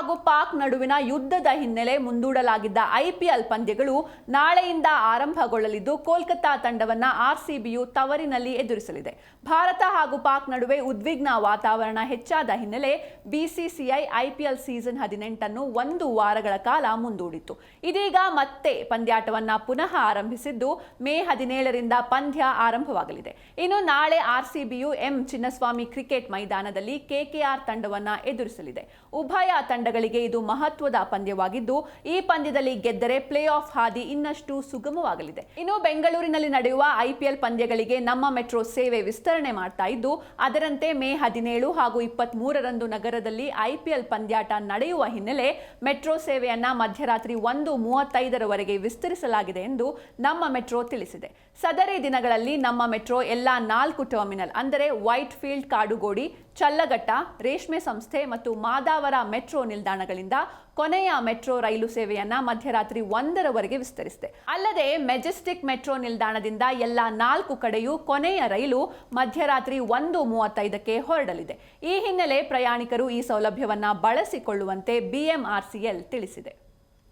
ಹಾಗೂ ಪಾಕ್ ನಡುವಿನ ಯುದ್ಧದ ಹಿನ್ನೆಲೆ ಮುಂದೂಡಲಾಗಿದ್ದ ಐಪಿಎಲ್ ಪಂದ್ಯಗಳು ನಾಳೆಯಿಂದ ಆರಂಭಗೊಳ್ಳಲಿದ್ದು ಕೋಲ್ಕತಾ ತಂಡವನ್ನ ಆರ್ಸಿಬಿಯು ತವರಿನಲ್ಲಿ ಎದುರಿಸಲಿದೆ. ಭಾರತ ಹಾಗೂ ಪಾಕ್ ನಡುವೆ ಉದ್ವಿಗ್ನ ವಾತಾವರಣ ಹೆಚ್ಚಾದ ಹಿನ್ನೆಲೆ ಬಿಸಿಸಿಐ ಐಪಿಎಲ್ ಸೀಸನ್ 18 ಅನ್ನು 1 ವಾರಗಳ ಕಾಲ ಮುಂದೂಡಿತು. ಇದೀಗ ಮತ್ತೆ ಪಂದ್ಯಾಟವನ್ನ ಪುನಃ ಆರಂಭಿಸಿದ್ದು ಮೇ 17ರಿಂದ ಪಂದ್ಯ ಆರಂಭವಾಗಲಿದೆ. ಇನ್ನು ನಾಳೆ ಆರ್ಸಿಬಿಯು ಚಿನ್ನಸ್ವಾಮಿ ಕ್ರಿಕೆಟ್ ಮೈದಾನದಲ್ಲಿ ಕೆಕೆಆರ್ ತಂಡವನ್ನ ಎದುರಿಸಲಿದೆ. ಉಭಯ ತಂಡಗಳಿಗೆ ಇದು ಮಹತ್ವದ ಪಂದ್ಯವಾಗಿದ್ದು ಈ ಪಂದ್ಯದಲ್ಲಿ ಗೆದ್ದರೆ ಪ್ಲೇ ಆಫ್ ಹಾದಿ ಇನ್ನಷ್ಟು ಸುಗಮವಾಗಲಿದೆ. ಇನ್ನು ಬೆಂಗಳೂರಿನಲ್ಲಿ ನಡೆಯುವ ಐಪಿಎಲ್ ಪಂದ್ಯಗಳಿಗೆ ನಮ್ಮ ಮೆಟ್ರೋ ಸೇವೆ ವಿಸ್ತರಣೆ ಮಾಡ್ತಾ ಇದ್ದು ಅದರಂತೆ ಮೇ 17 ಹಾಗೂ 23ರಂದು ನಗರದಲ್ಲಿ ಐಪಿಎಲ್ ಪಂದ್ಯಾಟ ನಡೆಯುವ ಹಿನ್ನೆಲೆ ಮೆಟ್ರೋ ಸೇವೆಯನ್ನ ಮಧ್ಯರಾತ್ರಿ 1:35ರವರೆಗೆ ವಿಸ್ತರಿಸಲಾಗಿದೆ ಎಂದು ನಮ್ಮ ಮೆಟ್ರೋ ತಿಳಿಸಿದೆ. ಸದರಿ ದಿನಗಳಲ್ಲಿ ನಮ್ಮ ಮೆಟ್ರೋ ಎಲ್ಲಾ 4 ಟರ್ಮಿನಲ್ ಅಂದರೆ ವೈಟ್ ಫೀಲ್ಡ್, ಕಾಡುಗೋಡಿ, ಚಲ್ಲಘಟ್ಟ, ರೇಷ್ಮೆ ಸಂಸ್ಥೆ ಮತ್ತು ಮಾದಾವರ ಮೆಟ್ರೋ ನಿಲ್ದಾಣಗಳಿಂದ ಕೊನೆಯ ಮೆಟ್ರೋ ರೈಲು ಸೇವೆಯನ್ನ ಮಧ್ಯರಾತ್ರಿ 1ರವರೆಗೆ ವಿಸ್ತರಿಸಿದೆ. ಅಲ್ಲದೆ ಮೆಜೆಸ್ಟಿಕ್ ಮೆಟ್ರೋ ನಿಲ್ದಾಣದಿಂದ ಎಲ್ಲ 4 ಕಡೆಯೂ ಕೊನೆಯ ರೈಲು ಮಧ್ಯರಾತ್ರಿ 1:35ಕ್ಕೆ ಹೊರಡಲಿದೆ. ಈ ಹಿನ್ನೆಲೆ ಪ್ರಯಾಣಿಕರು ಈ ಸೌಲಭ್ಯವನ್ನ ಬಳಸಿಕೊಳ್ಳುವಂತೆ ಬಿಎಂಆರ್ಸಿಎಲ್ ತಿಳಿಸಿದೆ.